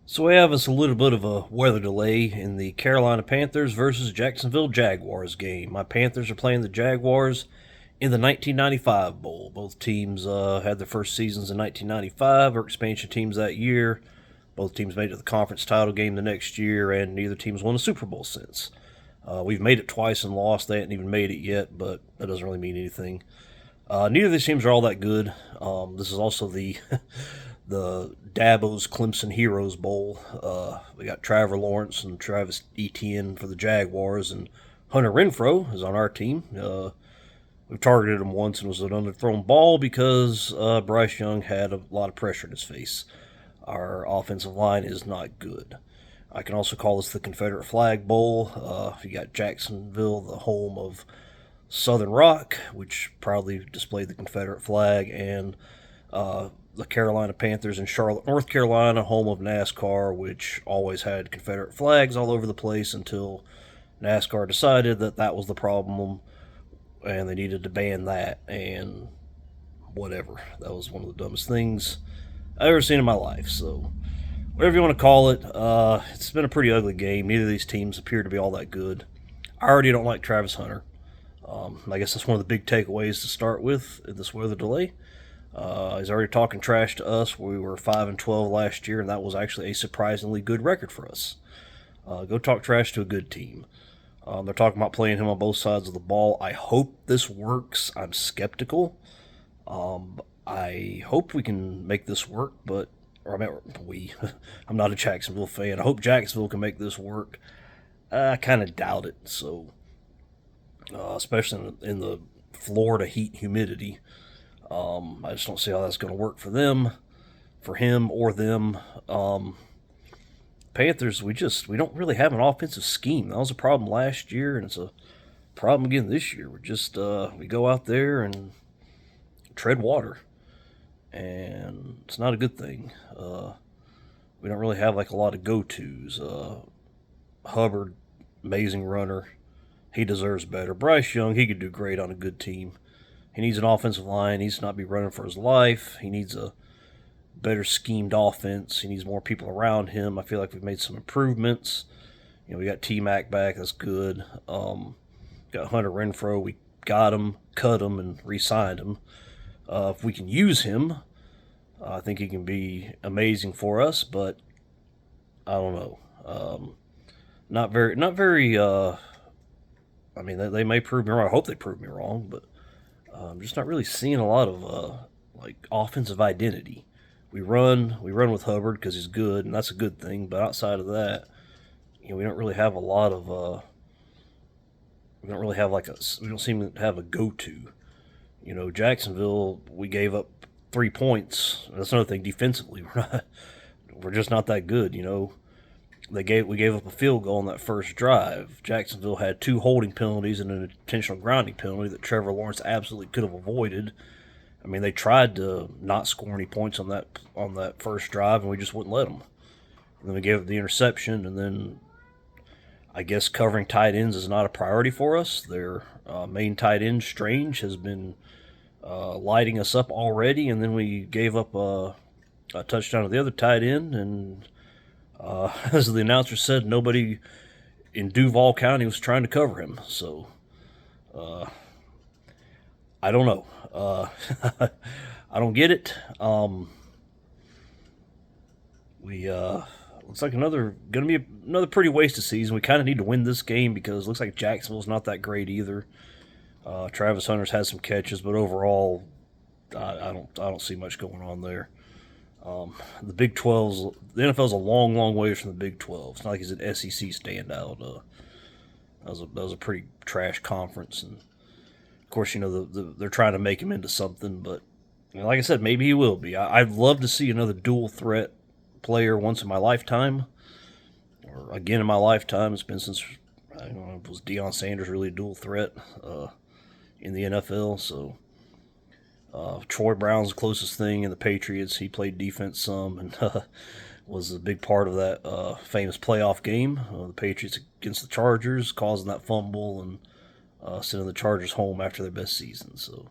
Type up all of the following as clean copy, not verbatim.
So we have us a little bit of a weather delay in the Carolina Panthers versus Jacksonville Jaguars game. My Panthers are playing the Jaguars in the 1995 Bowl. Both teams had their first seasons in 1995, or expansion teams that year. Both teams made it to the conference title game the next year, and neither team's won a Super Bowl since. We've made it twice and lost. They hadn't even made it yet, but that doesn't really mean anything. Neither of these teams are all that good. This is also the the Dabo's Clemson Heroes Bowl. We got Trevor Lawrence and Travis Etienne for the Jaguars, and Hunter Renfrow is on our team. We've targeted him once and it was an underthrown ball because Bryce Young had a lot of pressure in his face. Our offensive line is not good. I can also call this the Confederate Flag Bowl. You got Jacksonville, the home of Southern Rock, which proudly displayed the Confederate flag, and the Carolina Panthers in Charlotte, North Carolina, home of NASCAR, which always had Confederate flags all over the place until NASCAR decided that that was the problem and they needed to ban that. And whatever. That was one of the dumbest things I've ever seen in my life. So, whatever you want to call it, it's been a pretty ugly game. Neither of these teams appear to be all that good. I already don't like Travis Hunter. I guess that's one of the big takeaways to start with in this weather delay. He's already talking trash to us. We were 5-12 last year, and that was actually a surprisingly good record for us. Go talk trash to a good team. They're talking about playing him on both sides of the ball. I hope this works. I'm skeptical. I hope we can make this work, but or I mean, we. I'm not a Jacksonville fan. I hope Jacksonville can make this work. I kind of doubt it. So, especially in the Florida heat humidity, I just don't see how that's going to work for them, for him or them. Panthers, we don't really have an offensive scheme. That was a problem last year, and it's a problem again this year. We go out there and tread water, and it's not a good thing. We don't really have like a lot of go tos. Hubbard, amazing runner, he deserves better. Bryce Young, he could do great on a good team. He needs an offensive line. He needs to not be running for his life. He needs a better schemed offense. He needs more people around him. I feel like we've made some improvements. We got T Mac back. That's good. Got Hunter Renfrow. We got him, cut him, and re-signed him. If we can use him, I think he can be amazing for us. But I don't know. Not very. Not very. I mean, they may prove me wrong. I hope they prove me wrong, but I'm just not really seeing a lot of like offensive identity. We run with Hubbard because he's good, and that's a good thing. But outside of that, we don't really have a lot of. We don't really have like a. We don't seem to have a go-to. Jacksonville, we gave up 3 points. That's another thing. Defensively, we're just not that good. We gave up a field goal on that first drive. Jacksonville had two holding penalties and an intentional grounding penalty that Trevor Lawrence absolutely could have avoided. I mean, they tried to not score any points on that first drive, and we just wouldn't let them. And then we gave up the interception, and then I guess covering tight ends is not a priority for us. Their main tight end, Strange, has been lighting us up already, and then we gave up a touchdown to the other tight end, and as the announcer said, nobody in Duval County was trying to cover him. So I don't know. I don't get it. We looks like gonna be another pretty wasted season. We kind of need to win this game because it looks like Jacksonville's not that great either. Travis Hunter's had some catches, but overall, I don't see much going on there. The the NFL's a long, long way from the Big 12. It's not like he's an SEC standout. That was a pretty trash conference, and of course, they're trying to make him into something. But like I said, maybe he will be. I'd love to see another dual threat player once in my lifetime, or again in my lifetime. It's been since I don't know, was Deion Sanders really a dual threat in the NFL? So. Troy Brown's the closest thing in the Patriots. He played defense some and was a big part of that famous playoff game. The Patriots against the Chargers, causing that fumble and sending the Chargers home after their best season. So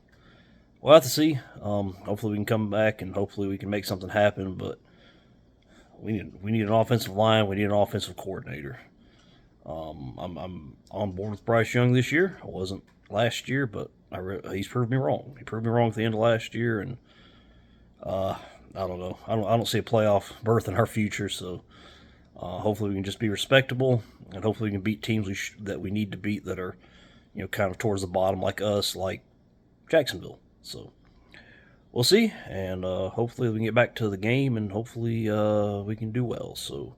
we'll have to see. Hopefully we can come back and hopefully we can make something happen. But we need an offensive line. We need an offensive coordinator. I'm on board with Bryce Young this year. I wasn't last year, but he's proved me wrong. He proved me wrong at the end of last year, and I don't know. I don't see a playoff berth in our future. So hopefully we can just be respectable, and hopefully we can beat teams that we need to beat that are, kind of towards the bottom, like us, like Jacksonville. So we'll see, and hopefully we can get back to the game, and hopefully we can do well. So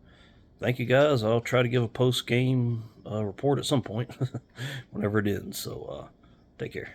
thank you guys. I'll try to give a post game report at some point, whenever it ends. So take care.